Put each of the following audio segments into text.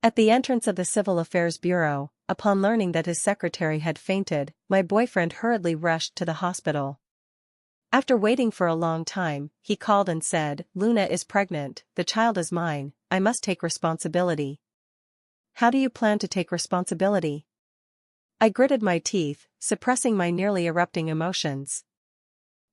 At the entrance of the Civil Affairs Bureau, upon learning that his secretary had fainted, my boyfriend hurriedly rushed to the hospital. After waiting for a long time, he called and said, "Luna is pregnant, the child is mine, I must take responsibility." "How do you plan to take responsibility?" I gritted my teeth, suppressing my nearly erupting emotions.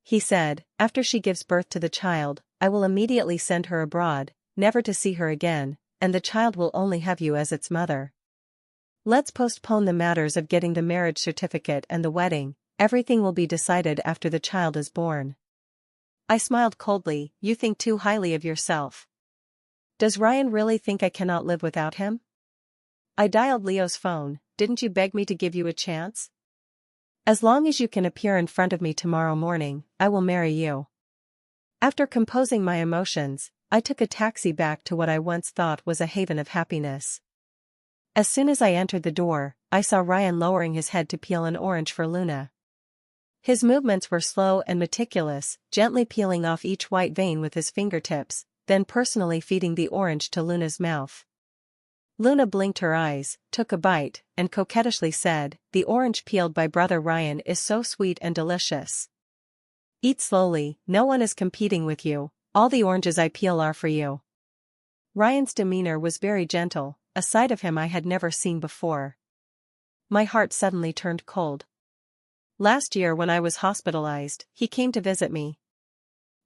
He said, "After she gives birth to the child, I will immediately send her abroad, never to see her again, and the child will only have you as its mother. Let's postpone the matters of getting the marriage certificate and the wedding, everything will be decided after the child is born." I smiled coldly. "You think too highly of yourself. Does Ryan really think I cannot live without him?" I dialed Leo's phone. "Didn't you beg me to give you a chance? As long as you can appear in front of me tomorrow morning, I will marry you." After composing my emotions, I took a taxi back to what I once thought was a haven of happiness. As soon as I entered the door, I saw Ryan lowering his head to peel an orange for Luna. His movements were slow and meticulous, gently peeling off each white vein with his fingertips, then personally feeding the orange to Luna's mouth. Luna blinked her eyes, took a bite, and coquettishly said, "The orange peeled by Brother Ryan is so sweet and delicious. Eat slowly, no one is competing with you, all the oranges I peel are for you." Ryan's demeanor was very gentle, a side of him I had never seen before. My heart suddenly turned cold. Last year when I was hospitalized, he came to visit me.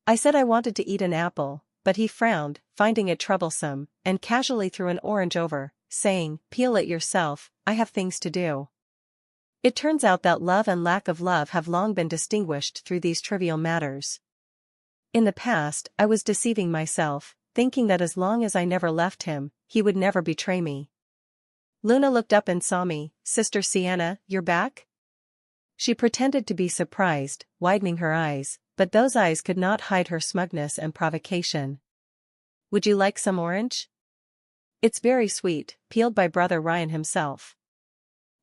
I said I wanted to eat an apple, but he frowned, finding it troublesome, and casually threw an orange over, saying, "Peel it yourself, I have things to do." It turns out that love and lack of love have long been distinguished through these trivial matters. In the past, I was deceiving myself, thinking that as long as I never left him, he would never betray me. Luna looked up and saw me. "Sister Sienna, you're back?" She pretended to be surprised, widening her eyes, but those eyes could not hide her smugness and provocation. "Would you like some orange? It's very sweet, peeled by Brother Ryan himself."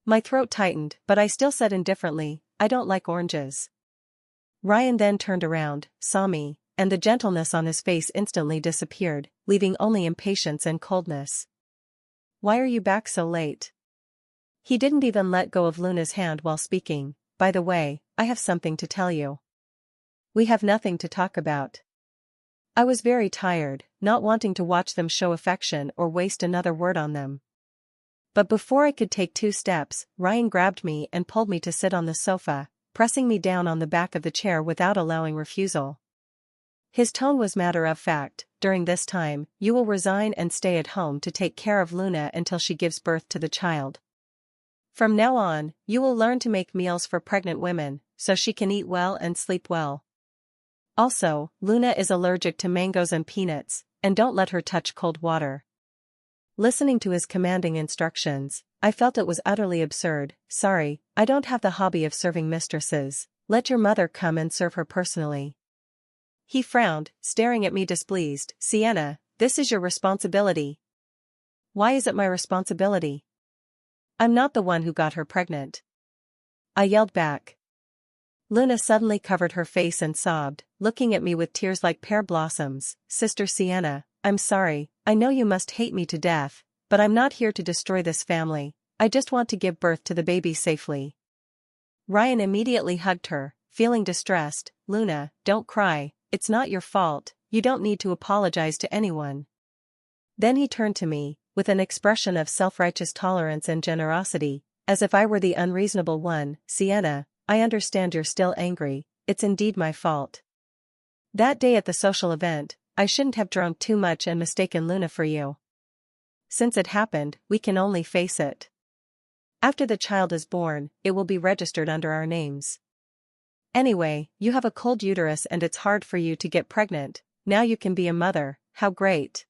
My throat tightened, but I still said indifferently, "I don't like oranges." Ryan then turned around, saw me, and the gentleness on his face instantly disappeared, leaving only impatience and coldness. "Why are you back so late?" He didn't even let go of Luna's hand while speaking. "By the way, I have something to tell you." "We have nothing to talk about." I was very tired, not wanting to watch them show affection or waste another word on them. But before I could take 2 steps, Ryan grabbed me and pulled me to sit on the sofa, pressing me down on the back of the chair without allowing refusal. His tone was matter of fact. "During this time, you will resign and stay at home to take care of Luna until she gives birth to the child. From now on, you will learn to make meals for pregnant women, so she can eat well and sleep well. Also, Luna is allergic to mangoes and peanuts, and don't let her touch cold water." Listening to his commanding instructions, I felt it was utterly absurd. "Sorry, I don't have the hobby of serving mistresses, let your mother come and serve her personally." He frowned, staring at me displeased. "Sienna, this is your responsibility." "Why is it my responsibility? I'm not the one who got her pregnant," I yelled back. Luna suddenly covered her face and sobbed, looking at me with tears like pear blossoms. "Sister Sienna, I'm sorry, I know you must hate me to death, but I'm not here to destroy this family, I just want to give birth to the baby safely." Ryan immediately hugged her, feeling distressed. "Luna, don't cry, it's not your fault, you don't need to apologize to anyone." Then he turned to me, with an expression of self-righteous tolerance and generosity, as if I were the unreasonable one. "Sienna, I understand you're still angry, it's indeed my fault. That day at the social event, I shouldn't have drunk too much and mistaken Luna for you. Since it happened, we can only face it. After the child is born, it will be registered under our names. Anyway, you have a cold uterus and it's hard for you to get pregnant, now you can be a mother, how great."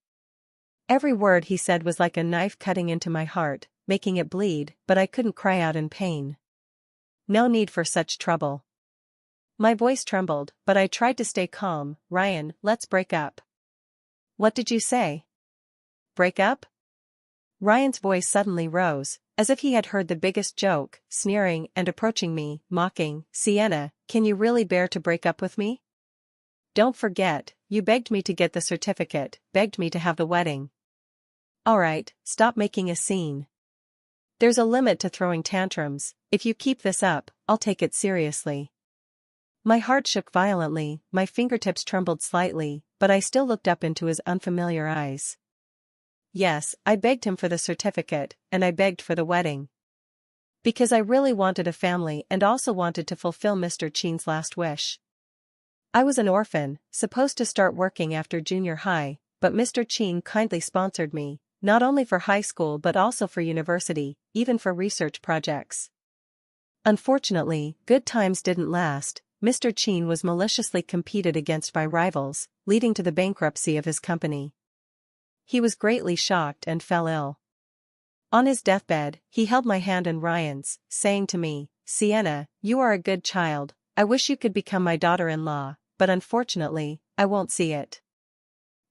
Every word he said was like a knife cutting into my heart, making it bleed, but I couldn't cry out in pain. No need for such trouble. My voice trembled, but I tried to stay calm. "Ryan, let's break up." "What did you say? Break up?" Ryan's voice suddenly rose, as if he had heard the biggest joke, sneering and approaching me, mocking. "Sienna, can you really bear to break up with me? Don't forget, you begged me to get the certificate, begged me to have the wedding. Alright, stop making a scene. There's a limit to throwing tantrums. If you keep this up, I'll take it seriously. My heart shook violently, my fingertips trembled slightly, but I still looked up into his unfamiliar eyes. Yes, I begged him for the certificate, and I begged for the wedding. Because I really wanted a family and also wanted to fulfill Mr. Chen's last wish. I was an orphan, supposed to start working after junior high, but Mr. Chen kindly sponsored me, not only for high school but also for university, even for research projects. Unfortunately, good times didn't last. Mr. Chen was maliciously competed against by rivals, leading to the bankruptcy of his company. He was greatly shocked and fell ill. On his deathbed, he held my hand and Ryan's, saying to me, "Sienna, you are a good child, I wish you could become my daughter-in-law, but unfortunately, I won't see it.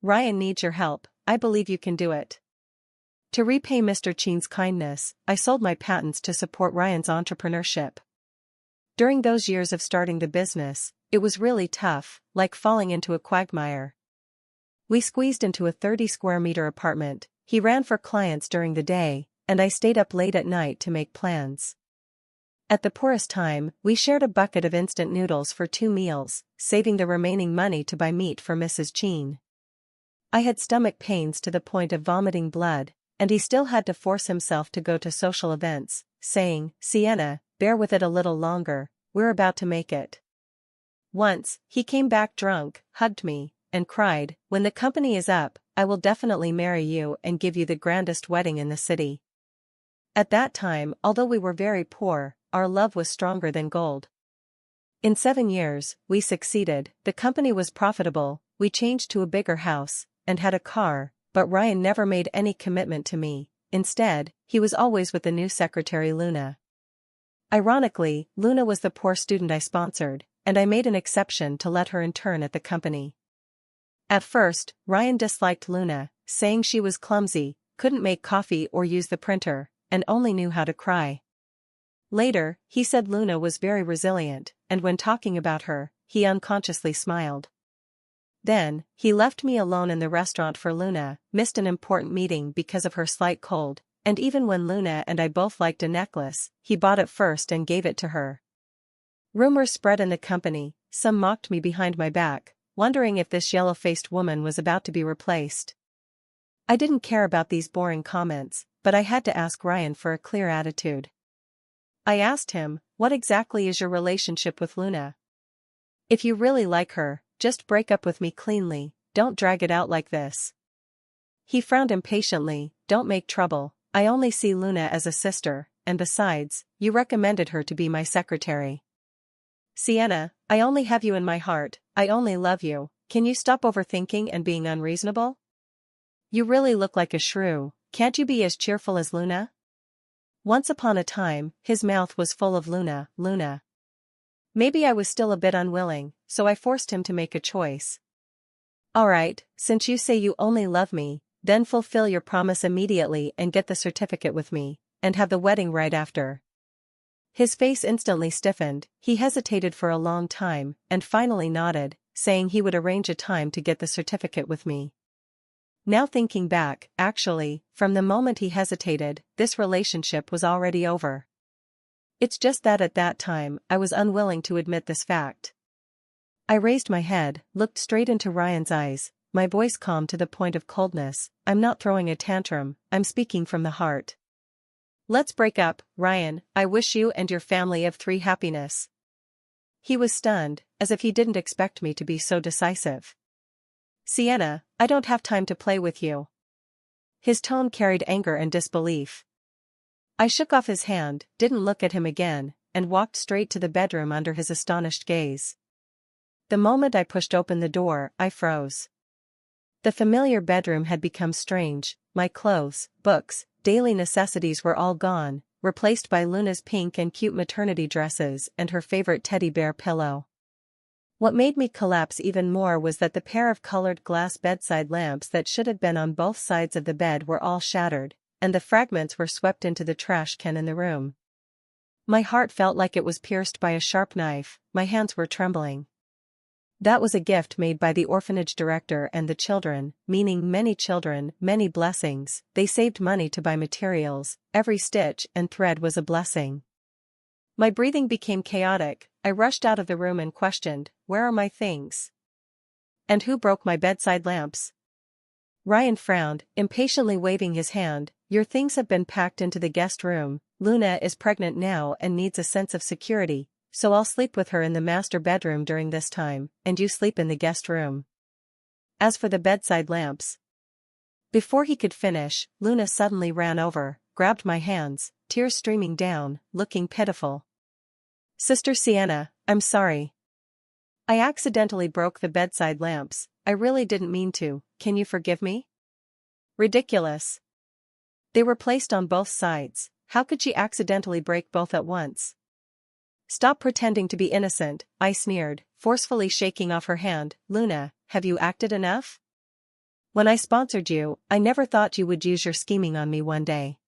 Ryan needs your help, I believe you can do it." To repay Mr. Chen's kindness, I sold my patents to support Ryan's entrepreneurship. During those years of starting the business, it was really tough, like falling into a quagmire. We squeezed into a 30-square-meter apartment. He ran for clients during the day, and I stayed up late at night to make plans. At the poorest time, we shared a bucket of instant noodles for 2 meals, saving the remaining money to buy meat for Mrs. Chen. I had stomach pains to the point of vomiting blood, and he still had to force himself to go to social events, saying, "Sienna, bear with it a little longer, we're about to make it." Once, he came back drunk, hugged me, and cried, "When the company is up, I will definitely marry you and give you the grandest wedding in the city." At that time, although we were very poor, our love was stronger than gold. In 7 years, we succeeded, the company was profitable, we changed to a bigger house, and had a car, but Ryan never made any commitment to me. Instead, he was always with the new secretary Luna. Ironically, Luna was the poor student I sponsored, and I made an exception to let her intern at the company. At first, Ryan disliked Luna, saying she was clumsy, couldn't make coffee or use the printer, and only knew how to cry. Later, he said Luna was very resilient, and when talking about her, he unconsciously smiled. Then, he left me alone in the restaurant for Luna, missed an important meeting because of her slight cold, and even when Luna and I both liked a necklace, he bought it first and gave it to her. Rumors spread in the company, some mocked me behind my back, wondering if this yellow-faced woman was about to be replaced. I didn't care about these boring comments, but I had to ask Ryan for a clear attitude. I asked him, "What exactly is your relationship with Luna? If you really like her, just break up with me cleanly, don't drag it out like this." He frowned impatiently, "Don't make trouble, I only see Luna as a sister, and besides, you recommended her to be my secretary. Sienna, I only have you in my heart, I only love you, can you stop overthinking and being unreasonable? You really look like a shrew, can't you be as cheerful as Luna?" Once upon a time, his mouth was full of Luna. Maybe I was still a bit unwilling, so I forced him to make a choice. "Alright, since you say you only love me, then fulfill your promise immediately and get the certificate with me, and have the wedding right after." His face instantly stiffened, he hesitated for a long time, and finally nodded, saying he would arrange a time to get the certificate with me. Now thinking back, actually, from the moment he hesitated, this relationship was already over. It's just that at that time, I was unwilling to admit this fact. I raised my head, looked straight into Ryan's eyes, my voice calm to the point of coldness. "I'm not throwing a tantrum, I'm speaking from the heart. Let's break up, Ryan, I wish you and your family every happiness." He was stunned, as if he didn't expect me to be so decisive. "Sienna, I don't have time to play with you." His tone carried anger and disbelief. I shook off his hand, didn't look at him again, and walked straight to the bedroom under his astonished gaze. The moment I pushed open the door, I froze. The familiar bedroom had become strange, my clothes, books, daily necessities were all gone, replaced by Luna's pink and cute maternity dresses and her favorite teddy bear pillow. What made me collapse even more was that the pair of colored glass bedside lamps that should have been on both sides of the bed were all shattered, and the fragments were swept into the trash can in the room. My heart felt like it was pierced by a sharp knife, my hands were trembling. That was a gift made by the orphanage director and the children, meaning many children, many blessings. They saved money to buy materials, every stitch and thread was a blessing. My breathing became chaotic. I rushed out of the room and questioned, "Where are my things? And who broke my bedside lamps?" Ryan frowned, impatiently waving his hand. "Your things have been packed into the guest room. Luna is pregnant now and needs a sense of security, so I'll sleep with her in the master bedroom during this time, and you sleep in the guest room. As for the bedside lamps..." Before he could finish, Luna suddenly ran over, grabbed my hands, tears streaming down, looking pitiful. "Sister Sienna, I'm sorry. I accidentally broke the bedside lamps. I really didn't mean to. Can you forgive me?" Ridiculous. They were placed on both sides. How could she accidentally break both at once? "Stop pretending to be innocent," I sneered, forcefully shaking off her hand. "Luna, have you acted enough? When I sponsored you, I never thought you would use your scheming on me one day."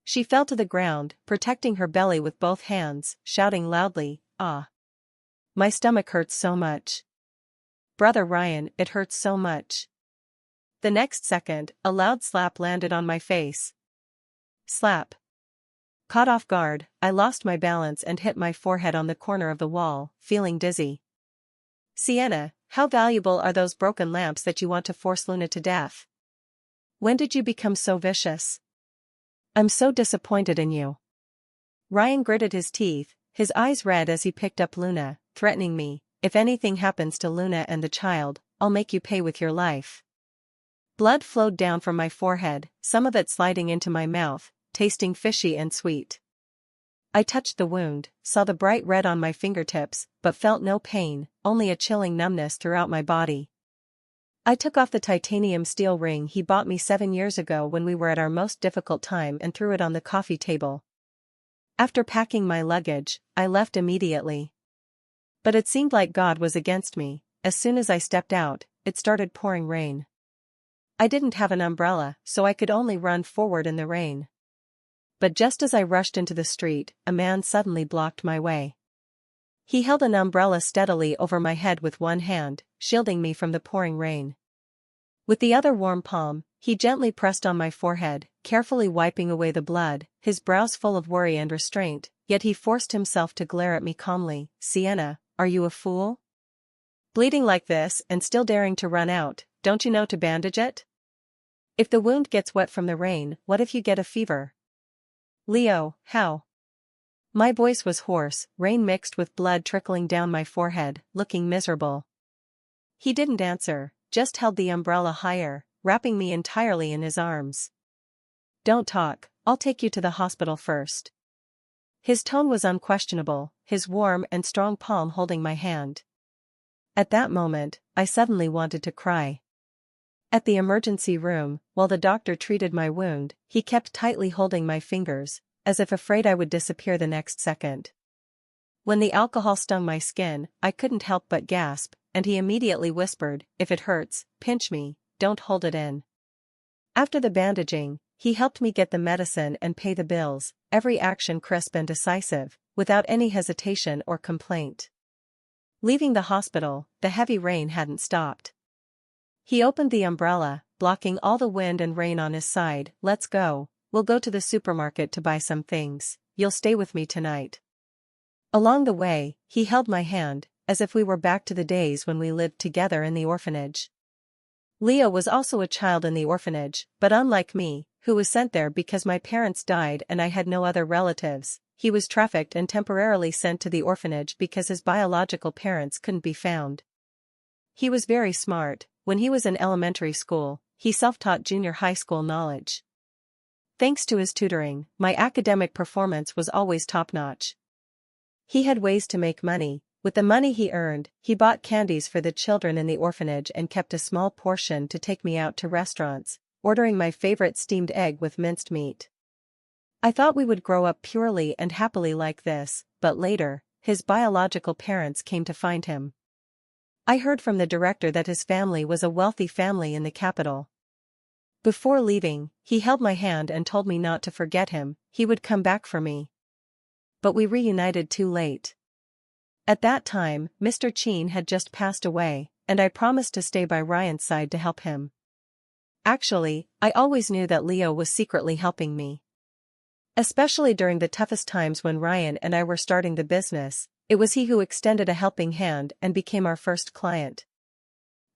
She fell to the ground, protecting her belly with both hands, shouting loudly, "Ah! My stomach hurts so much. Brother Ryan, it hurts so much." The next second, a loud slap landed on my face. Slap. Caught off guard, I lost my balance and hit my forehead on the corner of the wall, feeling dizzy. "Sienna, how valuable are those broken lamps that you want to force Luna to death? When did you become so vicious? I'm so disappointed in you." Ryan gritted his teeth, his eyes red as he picked up Luna, threatening me, "If anything happens to Luna and the child, I'll make you pay with your life." Blood flowed down from my forehead, some of it sliding into my mouth, tasting fishy and sweet. I touched the wound, saw the bright red on my fingertips, but felt no pain, only a chilling numbness throughout my body. I took off the titanium steel ring he bought me 7 years ago when we were at our most difficult time and threw it on the coffee table. After packing my luggage, I left immediately. But it seemed like God was against me. As soon as I stepped out, it started pouring rain. I didn't have an umbrella, so I could only run forward in the rain. But just as I rushed into the street, a man suddenly blocked my way. He held an umbrella steadily over my head with one hand, shielding me from the pouring rain. With the other warm palm, he gently pressed on my forehead, carefully wiping away the blood, his brows full of worry and restraint, yet he forced himself to glare at me calmly. "Sienna, are you a fool? Bleeding like this and still daring to run out, don't you know to bandage it? If the wound gets wet from the rain, what if you get a fever? Leo, how?" My voice was hoarse, rain mixed with blood trickling down my forehead, looking miserable. He didn't answer, just held the umbrella higher, wrapping me entirely in his arms. "Don't talk, I'll take you to the hospital first." His tone was unquestionable, his warm and strong palm holding my hand. At that moment, I suddenly wanted to cry. At the emergency room, while the doctor treated my wound, he kept tightly holding my fingers, as if afraid I would disappear the next second. When the alcohol stung my skin, I couldn't help but gasp, and he immediately whispered, "If it hurts, pinch me, don't hold it in." After the bandaging, he helped me get the medicine and pay the bills, every action crisp and decisive, without any hesitation or complaint. Leaving the hospital, the heavy rain hadn't stopped. He opened the umbrella, blocking all the wind and rain on his side. "Let's go, we'll go to the supermarket to buy some things, you'll stay with me tonight." Along the way, he held my hand, as if we were back to the days when we lived together in the orphanage. Leo was also a child in the orphanage, but unlike me, who was sent there because my parents died and I had no other relatives, he was trafficked and temporarily sent to the orphanage because his biological parents couldn't be found. He was very smart. When he was in elementary school, he self-taught junior high school knowledge. Thanks to his tutoring, my academic performance was always top-notch. He had ways to make money. With the money he earned, he bought candies for the children in the orphanage and kept a small portion to take me out to restaurants, ordering my favorite steamed egg with minced meat. I thought we would grow up purely and happily like this, but later, his biological parents came to find him. I heard from the director that his family was a wealthy family in the capital. Before leaving, he held my hand and told me not to forget him, he would come back for me. But we reunited too late. At that time, Mr. Chin had just passed away, and I promised to stay by Ryan's side to help him. Actually, I always knew that Leo was secretly helping me. Especially during the toughest times when Ryan and I were starting the business, it was he who extended a helping hand and became our first client.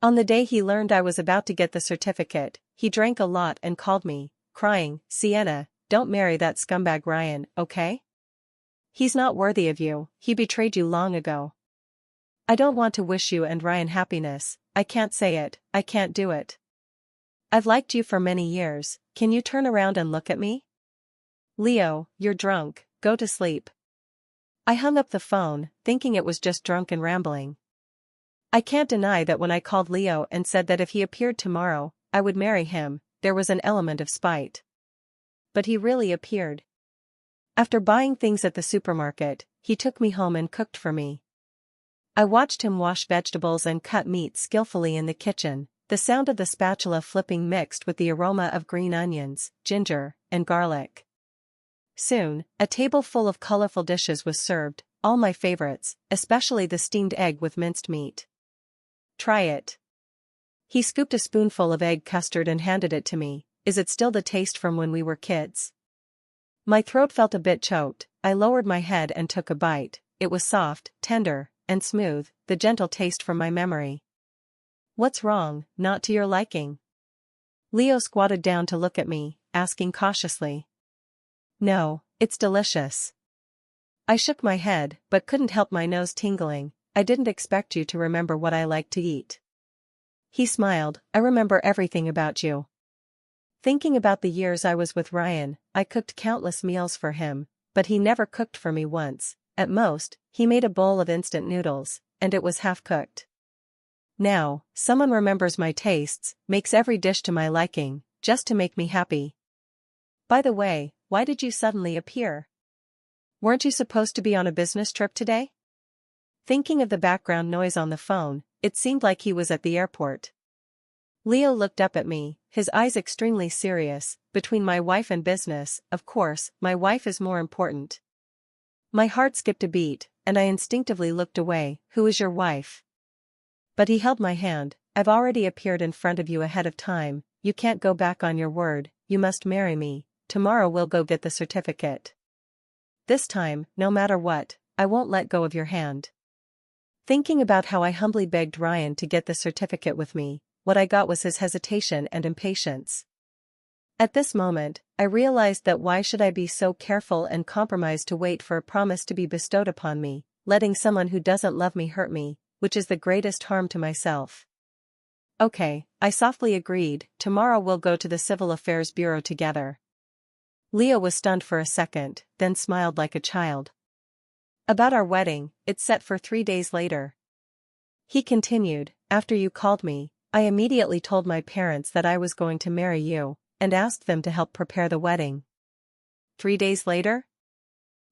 On the day he learned I was about to get the certificate, he drank a lot and called me, crying, "Sienna, don't marry that scumbag Ryan, okay? He's not worthy of you, he betrayed you long ago." I don't want to wish you and Ryan happiness, I can't say it, I can't do it. I've liked you for many years, can you turn around and look at me? Leo, you're drunk, go to sleep. I hung up the phone, thinking it was just drunken rambling. I can't deny that when I called Leo and said that if he appeared tomorrow, I would marry him, there was an element of spite. But he really appeared. After buying things at the supermarket, he took me home and cooked for me. I watched him wash vegetables and cut meat skillfully in the kitchen, the sound of the spatula flipping mixed with the aroma of green onions, ginger, and garlic. Soon, a table full of colorful dishes was served, all my favorites, especially the steamed egg with minced meat. Try it. He scooped a spoonful of egg custard and handed it to me. Is it still the taste from when we were kids? My throat felt a bit choked, I lowered my head and took a bite. It was soft, tender, and smooth, the gentle taste from my memory. What's wrong, not to your liking? Leo squatted down to look at me, asking cautiously. No, it's delicious. I shook my head, but couldn't help my nose tingling. I didn't expect you to remember what I like to eat. He smiled, I remember everything about you. Thinking about the years I was with Ryan, I cooked countless meals for him, but he never cooked for me once. At most, he made a bowl of instant noodles, and it was half-cooked. Now, someone remembers my tastes, makes every dish to my liking, just to make me happy. By the way, why did you suddenly appear? Weren't you supposed to be on a business trip today? Thinking of the background noise on the phone, it seemed like he was at the airport. Leo looked up at me, his eyes extremely serious. Between my wife and business, of course, my wife is more important. My heart skipped a beat, and I instinctively looked away. Who is your wife? But he held my hand. I've already appeared in front of you ahead of time, you can't go back on your word, you must marry me. Tomorrow we'll go get the certificate. This time, no matter what, I won't let go of your hand. Thinking about how I humbly begged Ryan to get the certificate with me, what I got was his hesitation and impatience. At this moment, I realized that why should I be so careful and compromised to wait for a promise to be bestowed upon me, letting someone who doesn't love me hurt me, which is the greatest harm to myself. Okay, I softly agreed, tomorrow we'll go to the Civil Affairs Bureau together. Leo was stunned for a second, then smiled like a child. About our wedding, it's set for 3 days later. He continued, after you called me, I immediately told my parents that I was going to marry you, and asked them to help prepare the wedding. 3 days later?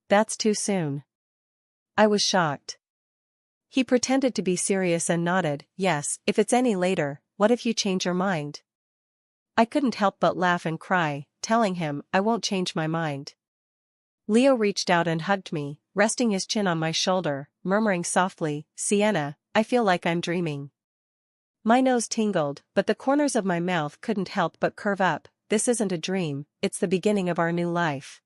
That's too soon. I was shocked. He pretended to be serious and nodded, yes, if it's any later, what if you change your mind? I couldn't help but laugh and cry, telling him I won't change my mind. Leo reached out and hugged me, resting his chin on my shoulder, murmuring softly, Sienna, I feel like I'm dreaming. My nose tingled, but the corners of my mouth couldn't help but curve up. This isn't a dream, it's the beginning of our new life.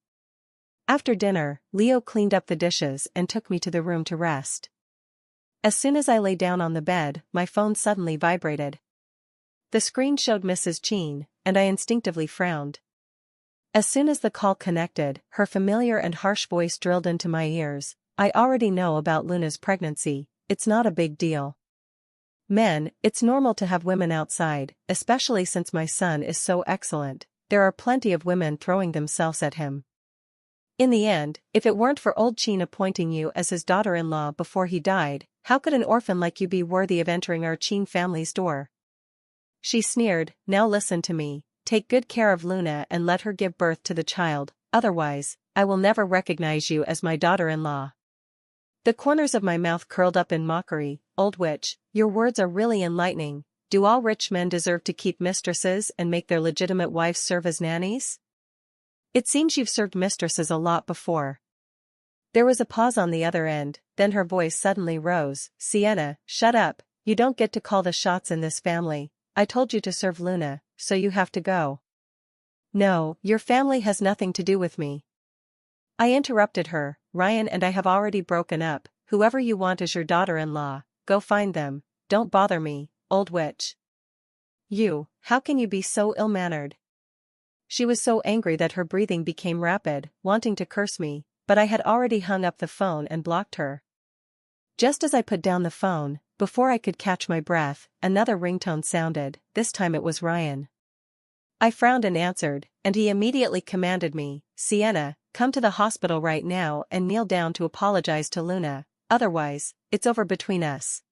After dinner, Leo cleaned up the dishes and took me to the room to rest. As soon as I lay down on the bed, my phone suddenly vibrated. The screen showed Mrs. Chin, and I instinctively frowned. As soon as the call connected, her familiar and harsh voice drilled into my ears. I already know about Luna's pregnancy, it's not a big deal. Men, it's normal to have women outside, especially since my son is so excellent, there are plenty of women throwing themselves at him. In the end, if it weren't for old Chin appointing you as his daughter-in-law before he died, how could an orphan like you be worthy of entering our Chin family's door? She sneered, now listen to me, take good care of Luna and let her give birth to the child, otherwise, I will never recognize you as my daughter-in-law. The corners of my mouth curled up in mockery. Old witch, your words are really enlightening. Do all rich men deserve to keep mistresses and make their legitimate wives serve as nannies? It seems you've served mistresses a lot before. There was a pause on the other end, then her voice suddenly rose. Sienna, shut up, you don't get to call the shots in this family. I told you to serve Luna, so you have to go. No, your family has nothing to do with me. I interrupted her. Ryan and I have already broken up. Whoever you want as your daughter-in-law, go find them. Don't bother me, old witch. How can you be so ill-mannered? She was so angry that her breathing became rapid, wanting to curse me, but I had already hung up the phone and blocked her. Just as I put down the phone, before I could catch my breath, another ringtone sounded. This time it was Ryan. I frowned and answered, and he immediately commanded me, Sienna, come to the hospital right now and kneel down to apologize to Luna, otherwise, it's over between us.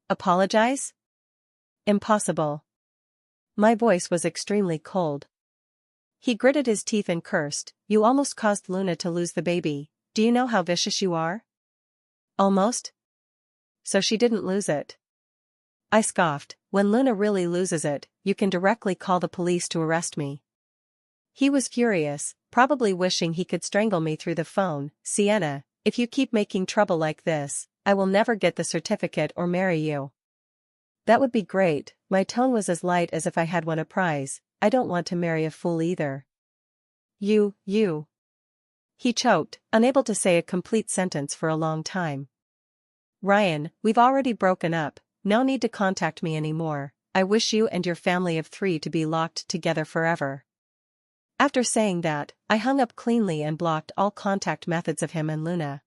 Apologize? Impossible. My voice was extremely cold. He gritted his teeth and cursed, you almost caused Luna to lose the baby. Do you know how vicious you are? Almost? So she didn't lose it. I scoffed, when Luna really loses it, you can directly call the police to arrest me. He was furious, probably wishing he could strangle me through the phone. Sienna, if you keep making trouble like this, I will never get the certificate or marry you. That would be great. My tone was as light as if I had won a prize. I don't want to marry a fool either. You. He choked, unable to say a complete sentence for a long time. Ryan, we've already broken up, no need to contact me anymore. I wish you and your family of 3 to be locked together forever. After saying that, I hung up cleanly and blocked all contact methods of him and Luna.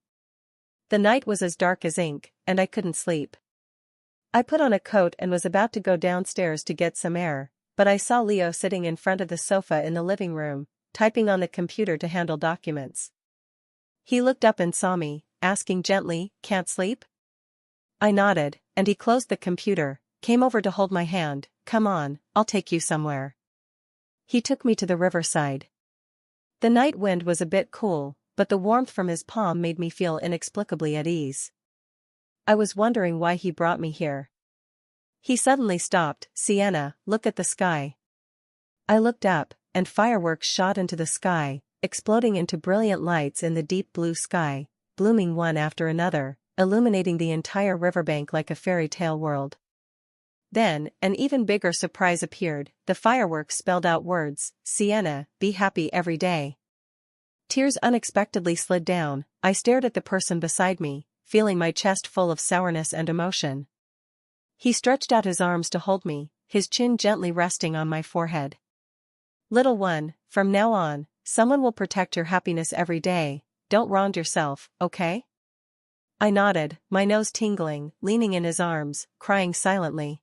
The night was as dark as ink, and I couldn't sleep. I put on a coat and was about to go downstairs to get some air, but I saw Leo sitting in front of the sofa in the living room, typing on the computer to handle documents. He looked up and saw me, asking gently, "Can't sleep?" I nodded, and he closed the computer, came over to hold my hand. "Come on, I'll take you somewhere." He took me to the riverside. The night wind was a bit cool, but the warmth from his palm made me feel inexplicably at ease. I was wondering why he brought me here. He suddenly stopped. "Sienna, look at the sky." I looked up, and fireworks shot into the sky, exploding into brilliant lights in the deep blue sky, blooming one after another, illuminating the entire riverbank like a fairy tale world. Then, an even bigger surprise appeared. The fireworks spelled out words, "Sienna, be happy every day." Tears unexpectedly slid down. I stared at the person beside me, feeling my chest full of sourness and emotion. He stretched out his arms to hold me, his chin gently resting on my forehead. "Little one, from now on, someone will protect your happiness every day. Don't wrong yourself, okay?" I nodded, my nose tingling, leaning in his arms, crying silently.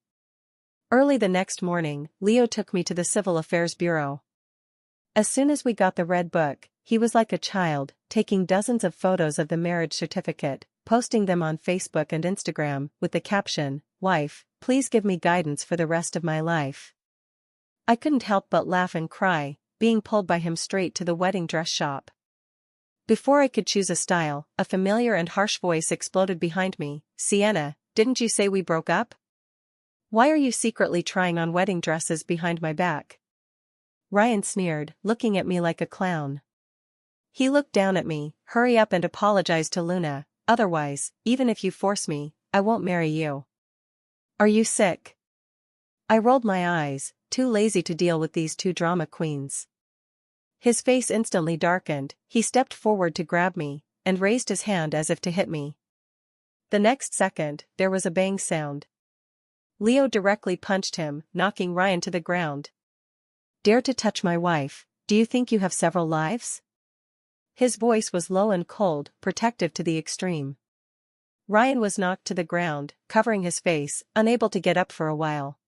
Early the next morning, Leo took me to the Civil Affairs Bureau. As soon as we got the red book, he was like a child, taking dozens of photos of the marriage certificate, posting them on Facebook and Instagram, with the caption, "Wife, please give me guidance for the rest of my life." I couldn't help but laugh and cry, being pulled by him straight to the wedding dress shop. Before I could choose a style, a familiar and harsh voice exploded behind me. "Sienna, didn't you say we broke up? Why are you secretly trying on wedding dresses behind my back?" Ryan sneered, looking at me like a clown. He looked down at me. "Hurry up and apologize to Luna, otherwise, even if you force me, I won't marry you." "Are you sick?" I rolled my eyes, too lazy to deal with these 2 drama queens. His face instantly darkened. He stepped forward to grab me, and raised his hand as if to hit me. The next second, there was a bang sound. Leo directly punched him, knocking Ryan to the ground. "Dare to touch my wife, do you think you have several lives?" His voice was low and cold, protective to the extreme. Ryan was knocked to the ground, covering his face, unable to get up for a while.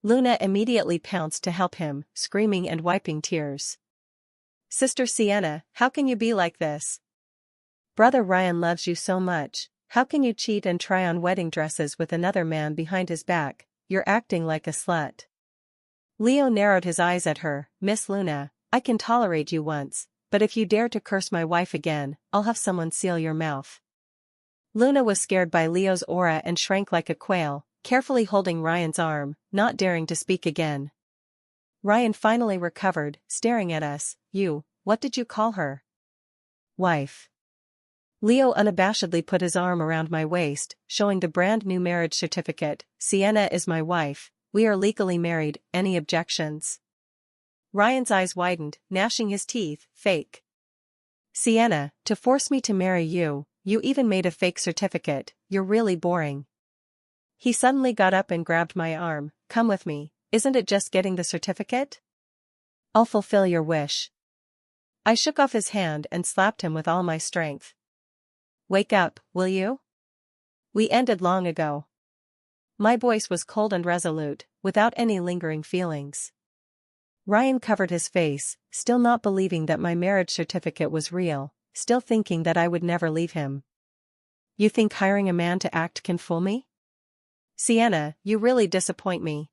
Luna immediately pounced to help him, screaming and wiping tears. "Sister Sienna, how can you be like this? Brother Ryan loves you so much. How can you cheat and try on wedding dresses with another man behind his back? You're acting like a slut." Leo narrowed his eyes at her. "Miss Luna, I can tolerate you once, but if you dare to curse my wife again, I'll have someone seal your mouth." Luna was scared by Leo's aura and shrank like a quail, carefully holding Ryan's arm, not daring to speak again. Ryan finally recovered, staring at us. What did you call her?" "Wife." Leo unabashedly put his arm around my waist, showing the brand new marriage certificate. Sienna is my wife. We are legally married. Any objections? Ryan's eyes widened, gnashing his teeth. Fake. Sienna, to force me to marry you, you even made a fake certificate. You're really boring. He suddenly got up and grabbed my arm. Come with me. Isn't it just getting the certificate? I'll fulfill your wish. I shook off his hand and slapped him with all my strength. Wake up, will you? We ended long ago. My voice was cold and resolute, without any lingering feelings. Ryan covered his face, still not believing that my marriage certificate was real, still thinking that I would never leave him. You think hiring a man to act can fool me? Sienna, you really disappoint me.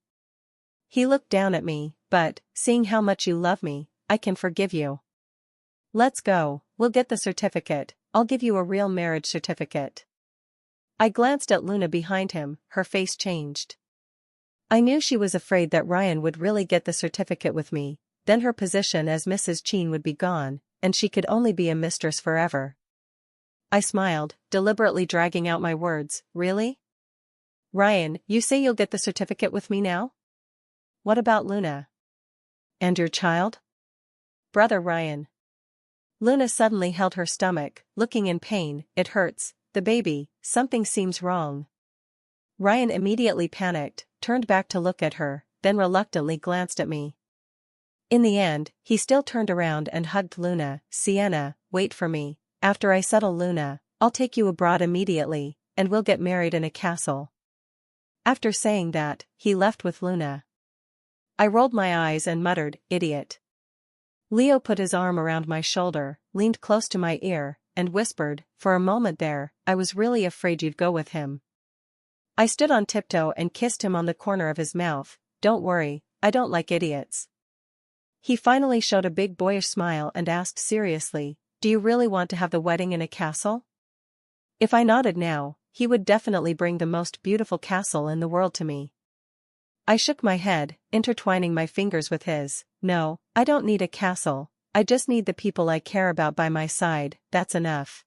He looked down at me, but, seeing how much you love me, I can forgive you. Let's go, we'll get the certificate. I'll give you a real marriage certificate. I glanced at Luna behind him, her face changed. I knew she was afraid that Ryan would really get the certificate with me, then her position as Mrs. Cheen would be gone, and she could only be a mistress forever. I smiled, deliberately dragging out my words. Really? Ryan, you say you'll get the certificate with me now? What about Luna? And your child? Brother Ryan. Luna suddenly held her stomach, looking in pain. It hurts. The baby, something seems wrong. Ryan immediately panicked, turned back to look at her, then reluctantly glanced at me. In the end, he still turned around and hugged Luna. Sienna, wait for me. After I settle Luna, I'll take you abroad immediately, and we'll get married in a castle. After saying that, he left with Luna. I rolled my eyes and muttered, idiot. Leo put his arm around my shoulder, leaned close to my ear, and whispered, for a moment there, I was really afraid you'd go with him. I stood on tiptoe and kissed him on the corner of his mouth. Don't worry, I don't like idiots. He finally showed a big boyish smile and asked seriously, do you really want to have the wedding in a castle? If I nodded now, he would definitely bring the most beautiful castle in the world to me. I shook my head, intertwining my fingers with his. No, I don't need a castle, I just need the people I care about by my side, that's enough.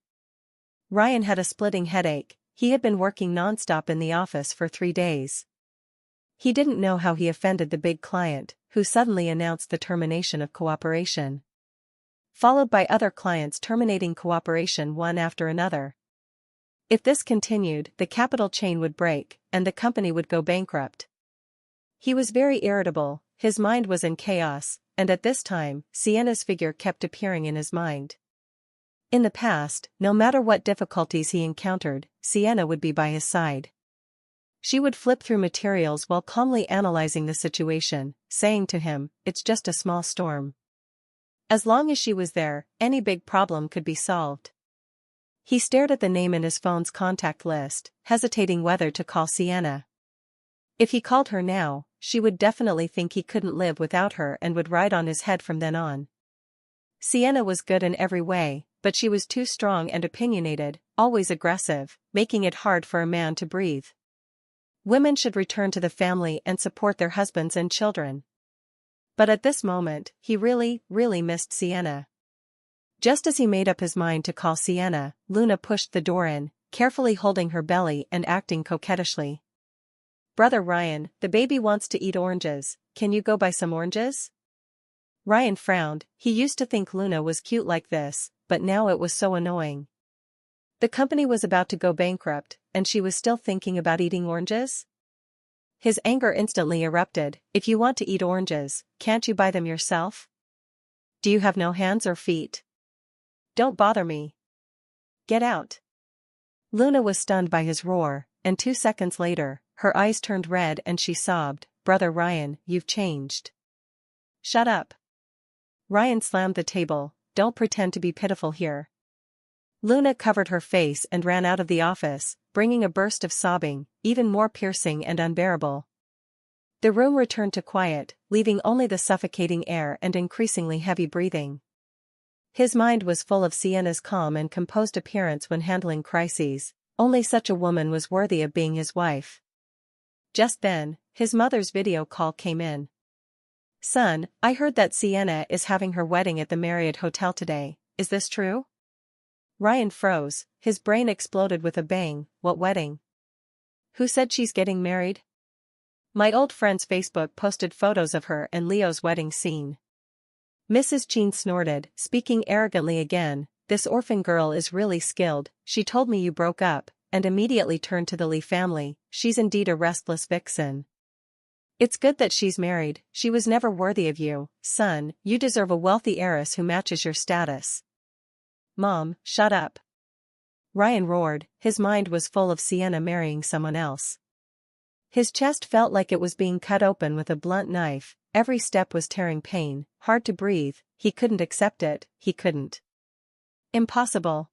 Ryan had a splitting headache. He had been working nonstop in the office for 3 days. He didn't know how he offended the big client, who suddenly announced the termination of cooperation. Followed by other clients terminating cooperation one after another. If this continued, the capital chain would break, and the company would go bankrupt. He was very irritable, his mind was in chaos, and at this time, Sienna's figure kept appearing in his mind. In the past, no matter what difficulties he encountered, Sienna would be by his side. She would flip through materials while calmly analyzing the situation, saying to him, it's just a small storm. As long as she was there, any big problem could be solved. He stared at the name in his phone's contact list, hesitating whether to call Sienna. If he called her now, she would definitely think he couldn't live without her and would ride on his head from then on. Sienna was good in every way, but she was too strong and opinionated, always aggressive, making it hard for a man to breathe. Women should return to the family and support their husbands and children. But at this moment, he really, really missed Sienna. Just as he made up his mind to call Sienna, Luna pushed the door in, carefully holding her belly and acting coquettishly. Brother Ryan, the baby wants to eat oranges, can you go buy some oranges? Ryan frowned. He used to think Luna was cute like this, but now it was so annoying. The company was about to go bankrupt, and she was still thinking about eating oranges? His anger instantly erupted. If you want to eat oranges, can't you buy them yourself? Do you have no hands or feet? Don't bother me. Get out. Luna was stunned by his roar, and 2 seconds later, her eyes turned red and she sobbed, Brother Ryan, you've changed. Shut up. Ryan slammed the table. Don't pretend to be pitiful here. Luna covered her face and ran out of the office, bringing a burst of sobbing, even more piercing and unbearable. The room returned to quiet, leaving only the suffocating air and increasingly heavy breathing. His mind was full of Sienna's calm and composed appearance when handling crises. Only such a woman was worthy of being his wife. Just then, his mother's video call came in. Son, I heard that Sienna is having her wedding at the Marriott Hotel today, is this true? Ryan froze, his brain exploded with a bang. What wedding? Who said she's getting married? My old friend's Facebook posted photos of her and Leo's wedding scene. Mrs. Jean snorted, speaking arrogantly again. This orphan girl is really skilled. She told me you broke up, and immediately turned to the Lee family. She's indeed a restless vixen. It's good that she's married. She was never worthy of you, son. You deserve a wealthy heiress who matches your status. Mom, shut up. Ryan roared, his mind was full of Sienna marrying someone else. His chest felt like it was being cut open with a blunt knife, every step was tearing pain, hard to breathe. He couldn't accept it, he couldn't. Impossible.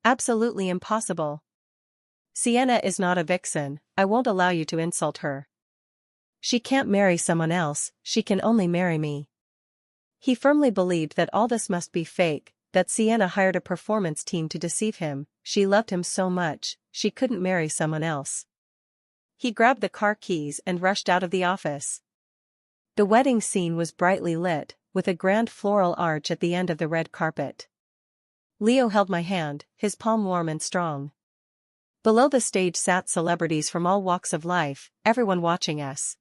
Absolutely impossible. Sienna is not a vixen, I won't allow you to insult her. She can't marry someone else, she can only marry me. He firmly believed that all this must be fake, that Sienna hired a performance team to deceive him. She loved him so much, she couldn't marry someone else. He grabbed the car keys and rushed out of the office. The wedding scene was brightly lit, with a grand floral arch at the end of the red carpet. Leo held my hand, his palm warm and strong. Below the stage sat celebrities from all walks of life, everyone watching us.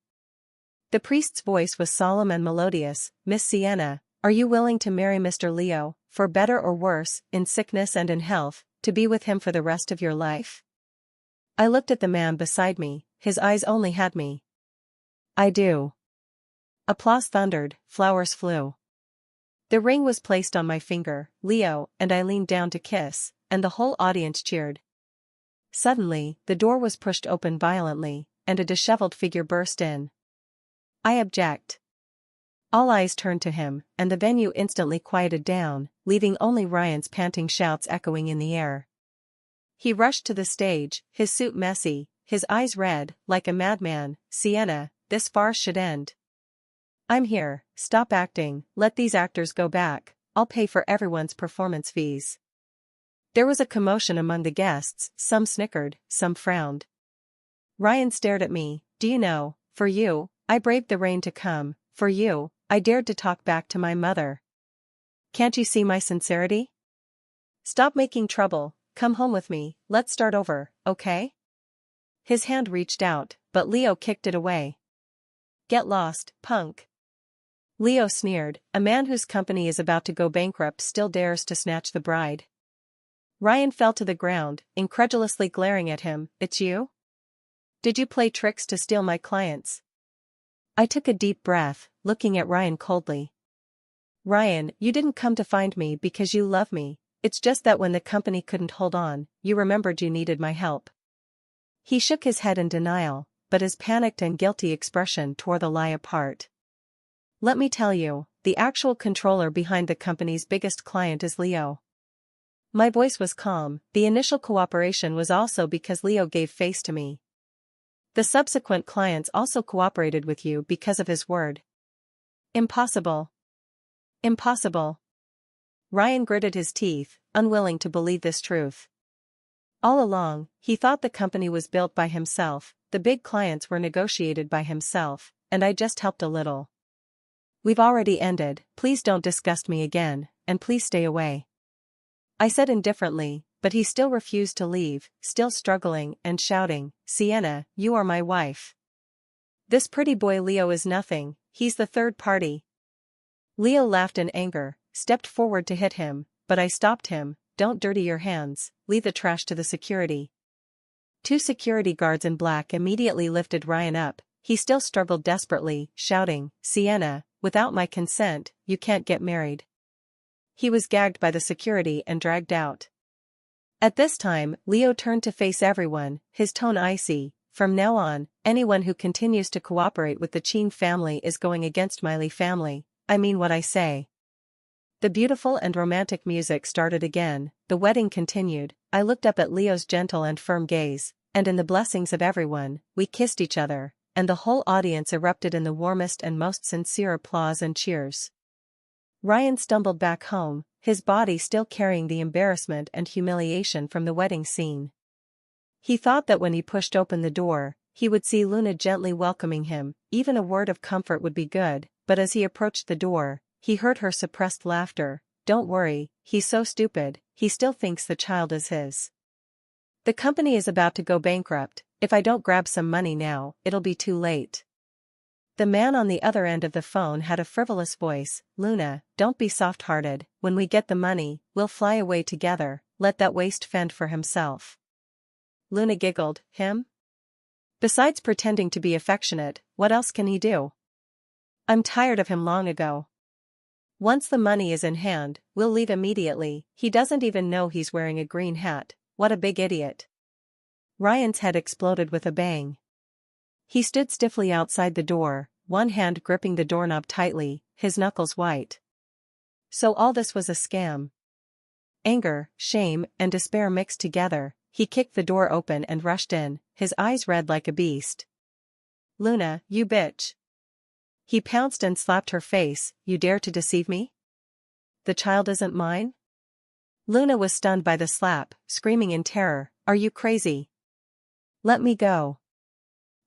The priest's voice was solemn and melodious. Miss Sienna, are you willing to marry Mr. Leo, for better or worse, in sickness and in health, to be with him for the rest of your life? I looked at the man beside me, his eyes only had me. I do. Applause thundered, flowers flew. The ring was placed on my finger, Leo, and I leaned down to kiss, and the whole audience cheered. Suddenly, the door was pushed open violently, and a disheveled figure burst in. I object. All eyes turned to him, and the venue instantly quieted down, leaving only Ryan's panting shouts echoing in the air. He rushed to the stage, his suit messy, his eyes red, like a madman. Sienna, this farce should end. I'm here, stop acting, let these actors go back, I'll pay for everyone's performance fees. There was a commotion among the guests, some snickered, some frowned. Ryan stared at me. Do you know, for you, I braved the rain to come, for you, I dared to talk back to my mother. Can't you see my sincerity? Stop making trouble, come home with me, let's start over, okay? His hand reached out, but Leo kicked it away. Get lost, punk. Leo sneered, a man whose company is about to go bankrupt still dares to snatch the bride. Ryan fell to the ground, incredulously glaring at him. It's you? Did you play tricks to steal my clients? I took a deep breath, looking at Ryan coldly. Ryan, you didn't come to find me because you love me, it's just that when the company couldn't hold on, you remembered you needed my help. He shook his head in denial, but his panicked and guilty expression tore the lie apart. Let me tell you, the actual controller behind the company's biggest client is Leo. My voice was calm, the initial cooperation was also because Leo gave face to me. The subsequent clients also cooperated with you because of his word. Impossible. Impossible. Ryan gritted his teeth, unwilling to believe this truth. All along, he thought the company was built by himself, the big clients were negotiated by himself, and I just helped a little. We've already ended, please don't disgust me again, and please stay away. I said indifferently, but he still refused to leave, still struggling and shouting, Sienna, you are my wife. This pretty boy Leo is nothing, he's the third party. Leo laughed in anger, stepped forward to hit him, but I stopped him. Don't dirty your hands, leave the trash to the security. 2 security guards in black immediately lifted Ryan up, he still struggled desperately, shouting, Sienna, without my consent, you can't get married. He was gagged by the security and dragged out. At this time, Leo turned to face everyone, his tone icy. From now on, anyone who continues to cooperate with the Chin family is going against my Lee family, I mean what I say. The beautiful and romantic music started again, the wedding continued, I looked up at Leo's gentle and firm gaze, and in the blessings of everyone, we kissed each other, and the whole audience erupted in the warmest and most sincere applause and cheers. Ryan stumbled back home, his body still carrying the embarrassment and humiliation from the wedding scene. He thought that when he pushed open the door, he would see Luna gently welcoming him, even a word of comfort would be good, but as he approached the door, he heard her suppressed laughter, don't worry, he's so stupid, he still thinks the child is his. The company is about to go bankrupt, if I don't grab some money now, it'll be too late. The man on the other end of the phone had a frivolous voice. Luna, don't be soft-hearted, when we get the money, we'll fly away together, let that waste fend for himself. Luna giggled. Him? Besides pretending to be affectionate, what else can he do? I'm tired of him long ago. Once the money is in hand, we'll leave immediately. He doesn't even know he's wearing a green hat. What a big idiot. Ryan's head exploded with a bang. He stood stiffly outside the door, one hand gripping the doorknob tightly, his knuckles white. So all this was a scam. Anger, shame, and despair mixed together, he kicked the door open and rushed in, his eyes red like a beast. Luna, you bitch. He pounced and slapped her face. You dare to deceive me? The child isn't mine? Luna was stunned by the slap, screaming in terror. Are you crazy? Let me go.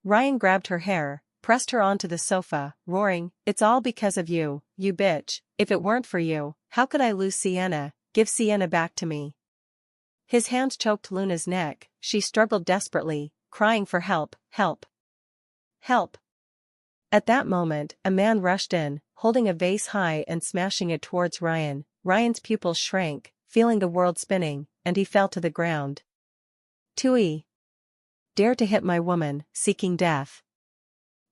Ryan grabbed her hair, pressed her onto the sofa, roaring, It's all because of you, you bitch. If it weren't for you, how could I lose Sienna? Give Sienna back to me. His hands choked Luna's neck, she struggled desperately, crying for help, help. Help. At that moment, a man rushed in, holding a vase high and smashing it towards Ryan. Ryan's pupils shrank, feeling the world spinning, and he fell to the ground. Tui. Dare to hit my woman, seeking death.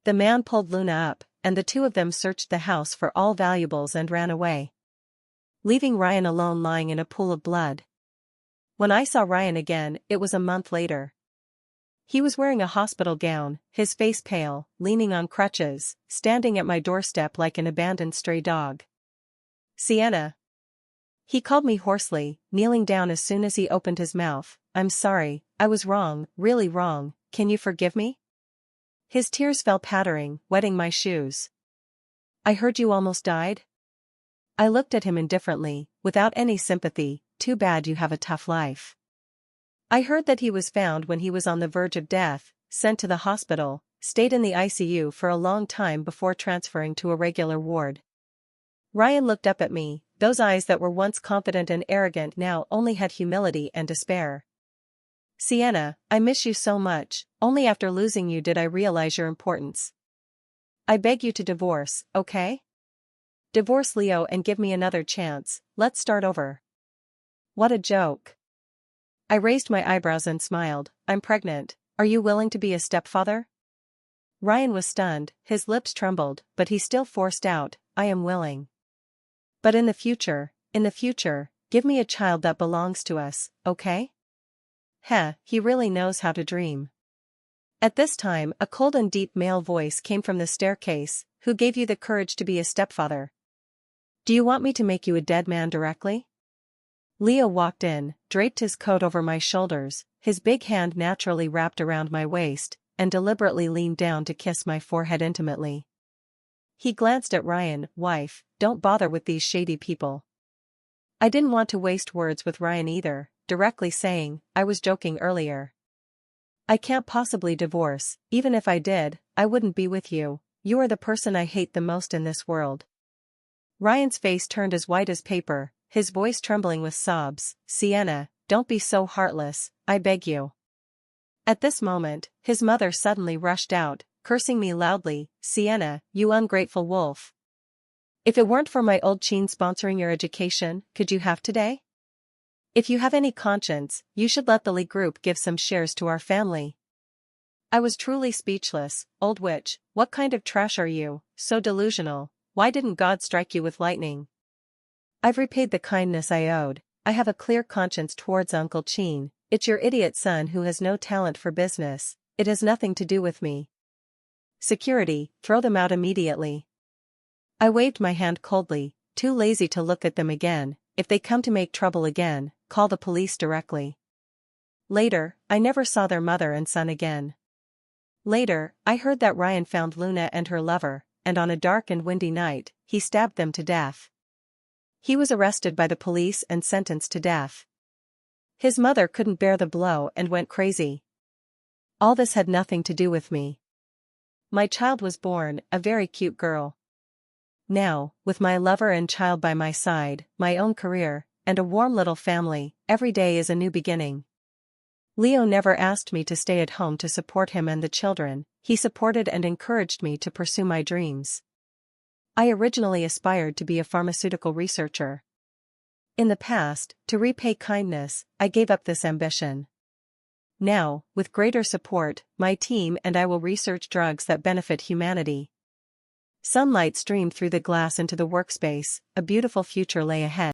The man pulled Luna up, and the two of them searched the house for all valuables and ran away, leaving Ryan alone lying in a pool of blood. When I saw Ryan again, it was a month later. He was wearing a hospital gown, his face pale, leaning on crutches, standing at my doorstep like an abandoned stray dog. Sienna. He called me hoarsely, kneeling down as soon as he opened his mouth. I'm sorry, I was wrong, really wrong, can you forgive me? His tears fell pattering, wetting my shoes. I heard you almost died? I looked at him indifferently, without any sympathy. Too bad you have a tough life. I heard that he was found when he was on the verge of death, sent to the hospital, stayed in the ICU for a long time before transferring to a regular ward. Ryan looked up at me, those eyes that were once confident and arrogant now only had humility and despair. Sienna, I miss you so much, only after losing you did I realize your importance. I beg you to divorce, okay? Divorce Leo and give me another chance, let's start over. What a joke. I raised my eyebrows and smiled. I'm pregnant, are you willing to be a stepfather? Ryan was stunned, his lips trembled, but he still forced out, I am willing. But in the future, give me a child that belongs to us, okay? Heh, he really knows how to dream. At this time, a cold and deep male voice came from the staircase. Who gave you the courage to be a stepfather? Do you want me to make you a dead man directly? Leo walked in, draped his coat over my shoulders, his big hand naturally wrapped around my waist, and deliberately leaned down to kiss my forehead intimately. He glanced at Ryan. Wife, don't bother with these shady people. I didn't want to waste words with Ryan either, directly saying, I was joking earlier. I can't possibly divorce, even if I did, I wouldn't be with you, you are the person I hate the most in this world. Ryan's face turned as white as paper, his voice trembling with sobs. Sienna, don't be so heartless, I beg you. At this moment, his mother suddenly rushed out, cursing me loudly. Sienna, you ungrateful wolf. If it weren't for my old Chin sponsoring your education, could you have today? If you have any conscience, you should let the Lee Group give some shares to our family. I was truly speechless. Old witch, what kind of trash are you, so delusional, why didn't God strike you with lightning? I've repaid the kindness I owed, I have a clear conscience towards Uncle Chin, it's your idiot son who has no talent for business, it has nothing to do with me. Security, throw them out immediately. I waved my hand coldly, too lazy to look at them again. If they come to make trouble again, call the police directly. Later, I never saw their mother and son again. Later, I heard that Ryan found Luna and her lover, and on a dark and windy night, he stabbed them to death. He was arrested by the police and sentenced to death. His mother couldn't bear the blow and went crazy. All this had nothing to do with me. My child was born, a very cute girl. Now, with my lover and child by my side, my own career, and a warm little family, every day is a new beginning. Leo never asked me to stay at home to support him and the children, he supported and encouraged me to pursue my dreams. I originally aspired to be a pharmaceutical researcher. In the past, to repay kindness, I gave up this ambition. Now, with greater support, my team and I will research drugs that benefit humanity. Sunlight streamed through the glass into the workspace, a beautiful future lay ahead.